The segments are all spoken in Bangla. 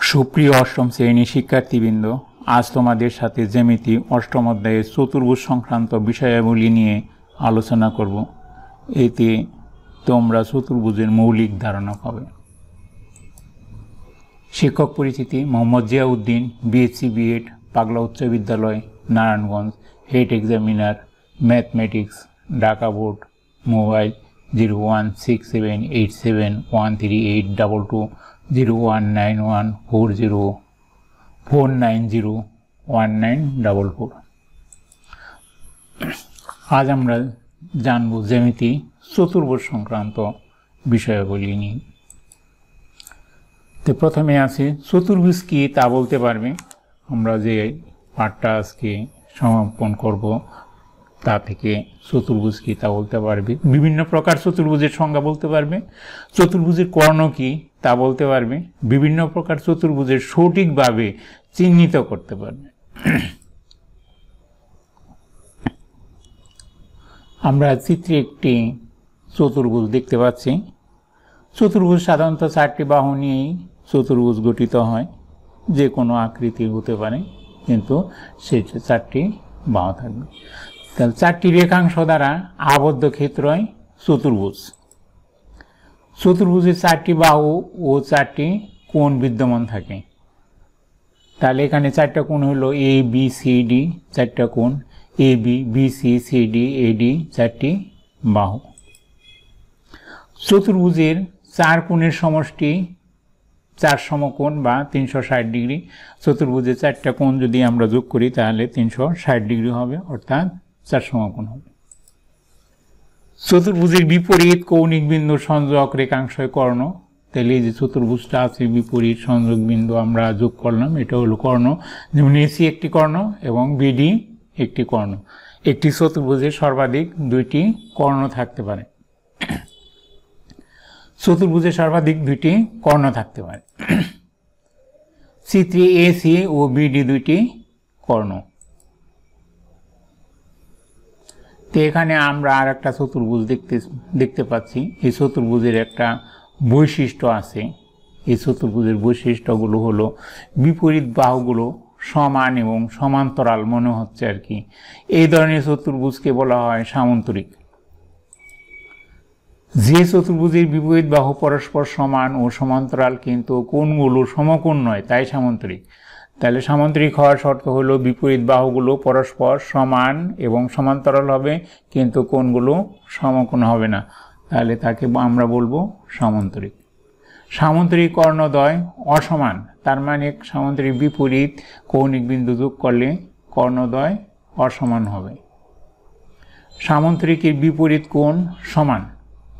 সুপ্রিয় অষ্টম শ্রেণীর শিক্ষার্থীবৃন্দ, আজ তোমাদের সাথে জ্যামিতি অষ্টম অধ্যায়ের চতুর্ভুজ সংক্রান্ত বিষয়াবলী নিয়ে আলোচনা করব। এতে তোমরা চতুর্ভুজের মৌলিক ধারণা পাবে। শিক্ষক পরিচিতি: মোহাম্মদ জিয়াউদ্দিন, বিএসসি বিএড, পাগলা উচ্চ বিদ্যালয়, Narayanganj. Head examiner mathematics, Dhaka board. Mobile 016787138222, 019140490194। আজ আমরা জানব জ্যামিতি চতুর্ভুজ সংক্রান্ত বিষয়াবলী নিয়ে। তো প্রথমে আছে চতুর্ভুজ কি তা বলতে পারবে। আমরা যে পাঠটা আজকে সমাপন করব তা থেকে চতুর্ভুজ কি তা বলতে পারবে। বিভিন্ন প্রকার চতুর্ভুজের সংজ্ঞা বলতে পারবে। চতুর্ভুজের কর্ণ কি তা বলতে পারবে। বিভিন্ন প্রকার চতুর্ভুজের সঠিকভাবে চিহ্নিত করতে পারবে। আমরা চিত্রে একটি চতুর্ভুজ দেখতে পাচ্ছি। চতুর্ভুজ সাধারণত চারটি বাহু নিয়েই চতুর্ভুজ গঠিত হয়। যে কোনো আকৃতির হতে পারে, কিন্তু সেই চারটি বাহু থাকবে। তাহলে চারটি রেখাংশ দ্বারা আবদ্ধ ক্ষেত্রই চতুর্ভুজ। চতুর্ভুজে চারটি বাহু ও চারটি কোণ বিদ্যমান থাকে। তাহলে এখানে চারটা কোণ হলো এ বি সি ডি, চারটা কোণ A B B C C D A D, চারটি বাহু। চতুর্ভুজের চার কোণের সমষ্টি 4 সমকোণ বা 360 ডিগ্রি। চতুর্ভুজে চারটা কোণ যদি আমরা যোগ করি তাহলে 360 ডিগ্রি হবে, অর্থাৎ 4 সমকোণ হবে। চতুর্ভুজের বিপরীত কৌণিক বিন্দু সংযোগ রেখাংশই কর্ণ। তাহলে এই যে চতুর্ভুজটা আছে, বিপরীত সংযোগ বিন্দু আমরা যোগ করলাম, এটা হলো কর্ণ। যেমন এসি একটি কর্ণ এবং বিডি একটি কর্ণ। একটি চতুর্ভুজে সর্বাধিক 2টি কর্ণ থাকতে পারে। চতুর্ভুজে সর্বাধিক 2টি কর্ণ থাকতে পারে। চিত্রে এসি ও বিডি 2টি কর্ণ। তো এখানে আমরা আর একটা চতুর্ভুজ দেখতে পাচ্ছি। এই চতুর্ভুজের একটা বৈশিষ্ট্য আছে। এই চতুর্ভুজের বৈশিষ্ট্যগুলো হলো বিপরীত বাহুগুলো সমান এবং সমান্তরাল মনে হচ্ছে আর কি। এই ধরনের চতুর্ভুজকে বলা হয় সামান্তরিক। যে চতুর্ভুজের বিপরীত বাহু পরস্পর সমান ও সমান্তরাল কিন্তু কোণগুলো সমকোণ নয়, তাই সামান্তরিক। তাহলে সামান্তরিক হওয়ার শর্ত হলো বিপরীত বাহুগুলো পরস্পর সমান এবং সমান্তরাল হবে, কিন্তু কোণগুলো সমকোণ হবে না। তাহলে তাকে আমরা বলবো সামান্তরিক। সামান্তরিক কর্ণদ্বয় অসমান, তার মানে সামান্তরিক বিপরীত কৌণিক বিন্দু যোগ করলে কর্ণদ্বয় অসমান হবে। সামান্তরিকের বিপরীত কোণ সমান,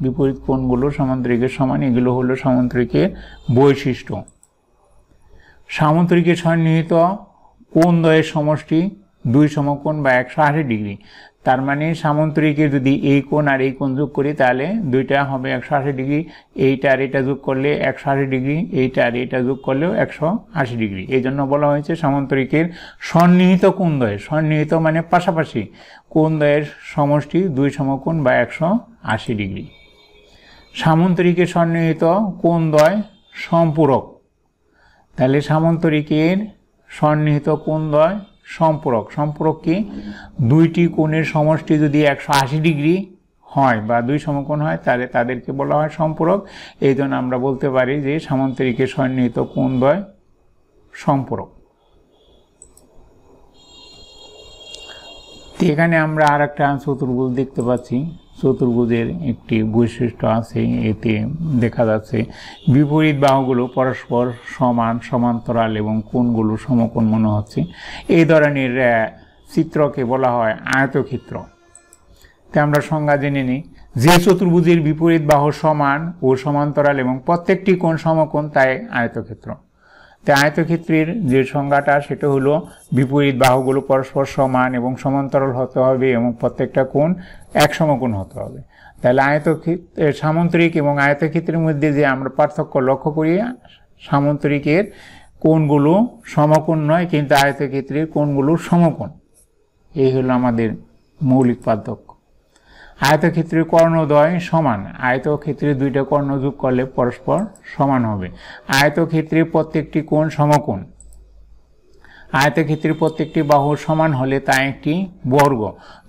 বিপরীত কোণগুলো সামান্তরিকের সমান। এগুলো হলো সামান্তরিকের বৈশিষ্ট্য। সামান্তরিকের সন্নিহিত কোণদ্বয়ের সমষ্টি 2 সমকোণ বা 180 ডিগ্রি। তার মানে সামান্তরিকের যদি এই কোণ আর এই কোণ যোগ করি তাহলে দুইটা হবে 180 ডিগ্রি। এইটা আর এটা যোগ করলে 180 ডিগ্রি, এইটা আর এটা যোগ করলেও 180 ডিগ্রি। এই জন্য বলা হয়েছে সামান্তরিকের সন্নিহিত কোণদ্বয়। সন্নিহিত মানে পাশাপাশি, কোণদ্বয়ের সমষ্টি 2 সমকোণ বা 180 ডিগ্রি। সামান্তরিকের সন্নিহিত কোণদ্বয় সম্পূরক। তাহলে সামান্তরিকের সন্নিহিত কোণদ্বয় সম্পূরক। সম্পূরক কি? 2টি কোণের সমষ্টি যদি 180 ডিগ্রি হয় বা 2 সমকোণ হয় তাহলে তাদেরকে বলা হয় সম্পূরক। এই জন্য আমরা বলতে পারি যে সামান্তরিকের সন্নিহিত কোণদ্বয় সম্পূরক। এখানে আমরা আর একটা চতুর্ভুজ দেখতে পাচ্ছি। চতুর্ভুজের একটি বৈশিষ্ট্য আছে, এতে দেখা যাচ্ছে বিপরীত বাহুগুলো পরস্পর সমান সমান্তরাল এবং কোণগুলো সমকোণ মনে হচ্ছে। এই ধরনের চিত্রকে বলা হয় আয়তক্ষেত্র। তাই আমরা সংজ্ঞা জেনে নিই। যে চতুর্ভুজের বিপরীত বাহু সমান ও সমান্তরাল এবং প্রত্যেকটি কোণ সমকোণ তাই আয়তক্ষেত্র। তাই আয়তক্ষেত্রের যে সংজ্ঞাটা সেটা হলো বিপরীত বাহুগুলো পরস্পর সমান এবং সমান্তরাল হতে হবে এবং প্রত্যেকটা কোণ এক সমকোণ হতে হবে। তাহলে সামান্তরিক এবং আয়তক্ষেত্রের মধ্যে যে আমরা পার্থক্য লক্ষ্য করি, সামান্তরিকের কোণগুলো সমকোণ নয়, কিন্তু আয়তক্ষেত্রের কোণগুলো সমকোণ। এই হলো আমাদের মৌলিক পার্থক্য। আয়তক্ষেত্রের কর্ণদ্বয় সমান, আয়তক্ষেত্রে দুইটা কর্ণ যোগ করলে পরস্পর সমান হবে। আয়তক্ষেত্রে প্রত্যেকটি কোণ সমকোণ, আয়তক্ষেত্রের প্রত্যেকটি বাহু সমান হলে তা একটি বর্গ।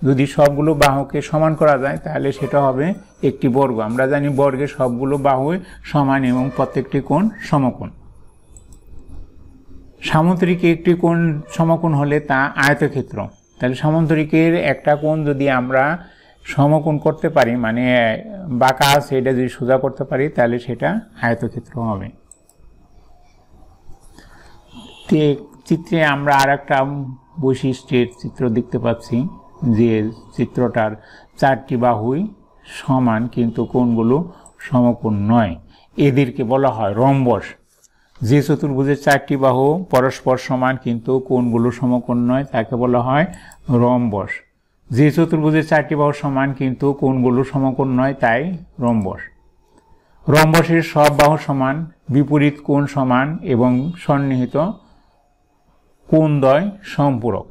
যদি সবগুলো বাহুকে সমান করা যায় তাহলে সেটা হবে একটি বর্গ। আমরা জানি বর্গের সবগুলো বাহু সমান এবং প্রত্যেকটি কোণ সমকোণ। সামুদ্রিকে একটি কোণ সমকোণ হলে তা আয়তক্ষেত্র। তাহলে সামুদ্রিকের একটা কোণ যদি আমরা সমকোণ করতে পারি, মানে বাঁকা আছে এটা যদি সোজা করতে পারি তাহলে সেটা আয়তক্ষেত্র হবে। চিত্রে আমরা আর একটা বৈশিষ্ট্যের চিত্র দেখতে পাচ্ছি, যে চিত্রটার চারটি বাহুই সমান কিন্তু কোণগুলো সমকোণ নয়, এদেরকে বলা হয় রম্বস। যে চতুর্ভুজের চারটি বাহু পরস্পর সমান কিন্তু কোণগুলো সমকোণ নয় তাকে বলা হয় রম্বস। যে চতুর্ভুজের চারটি বাহু সমান কিন্তু কোণগুলো সমকোণ নয় তাই রম্বস। রম্বসের সব বাহু সমান, বিপরীত কোণ সমান এবং সন্নিহিত কোণদ্বয় সম্পূরক।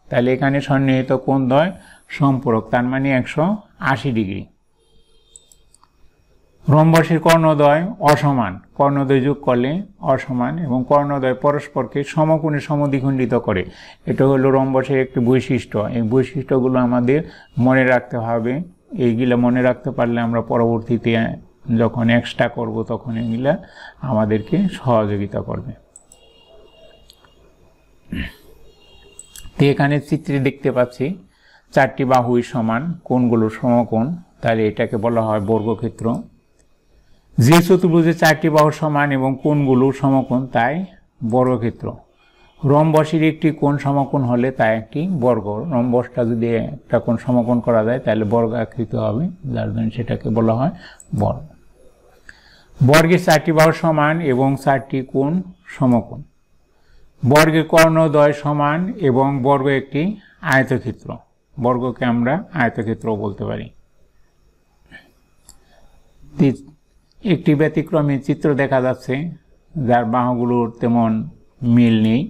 তাহলে এখানে সন্নিহিত কোণদ্বয় সম্পূরক, তার মানে 180 ডিগ্রি। রম্বসের কর্ণদ্বয় অসমান, কর্ণদ্বয় যোগ করলে অসমান এবং কর্ণদ্বয় পরস্পরকে সমকোণে সমদ্বিখণ্ডিত করে। এটা হলো রম্বসের একটি বৈশিষ্ট্য। এই বৈশিষ্ট্যগুলো আমাদের মনে রাখতে হবে। এইগুলো মনে রাখতে পারলে আমরা পরবর্তীতে যখন এক্সট্রা করব তখন এগুলা আমাদেরকে সহযোগিতা করবে। তো এখানে চিত্রে দেখতে পাচ্ছি চারটি বাহুই সমান, কোণগুলো সমকোণ, তাহলে এটাকে বলা হয় বর্গক্ষেত্র। যে চতুর্ভুজের চারটি বাহু সমান এবং কোণগুলো সমকোণ তাই বর্গক্ষেত্র। রম্বসের একটি কোণ সমকোণ হলে তা একটি বর্গ। রম্বসটা যদি একটা কোণ সমকোণ করা যায় তাহলে বর্গাকৃতি হবে, যার জন্য সেটাকে বলা হয় বর্গ। বর্গের চারটি বাহু সমান এবং চারটি কোণ সমকোণ। বর্গের কর্ণদ্বয় সমান এবং বর্গ একটি আয়তক্ষেত্র। বর্গকে আমরা আয়তক্ষেত্র বলতে পারি। একটি ব্যতিক্রমী চিত্র দেখা যাচ্ছে যার বাহুগুলোর তেমন মিল নেই।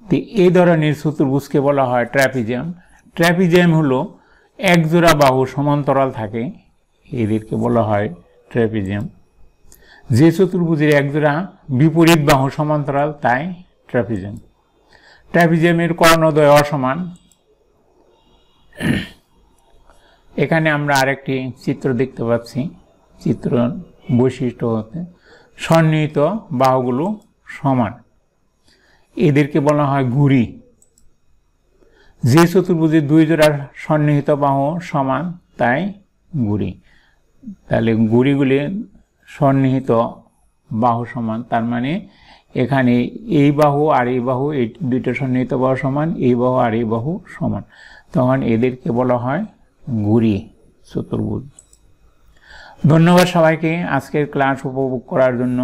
তো এই ধরনের চতুর্ভুজকে বলা হয় ট্র্যাপিজিয়াম। ট্র্যাপিজিয়াম হলো একজোড়া বাহু সমান্তরাল থাকে, এদেরকে বলা হয় ট্র্যাপিজিয়াম। যে চতুর্ভুজের একজোড়া বিপরীত বাহু সমান্তরাল তাই ট্র্যাপিজিয়াম। ট্র্যাপিজিয়ামের কর্ণদ্বয় অসমান। এখানে আমরা আরেকটি চিত্র দেখতে পাচ্ছি। চিত্র বৈশিষ্ট্য হতে সন্নিহিত বাহুগুলো সমান, এদেরকে বলা হয় ঘুড়ি। যে চতুর্ভুজের দুই জোড়া সন্নিহিত বাহু সমান তাই ঘুড়ি। তাহলে ঘুড়িগুলি সন্নিহিত বাহু সমান, তার মানে এখানে এই বাহু আর এই বাহু, এই দুইটা সন্নিহিত বাহু সমান, এই বাহু আর এই বাহু সমান, তখন এদেরকে বলা হয় ঘুড়ি চতুর্ভুজ। ধন্যবাদ সবাইকে আজকের ক্লাস উপভোগ করার জন্য।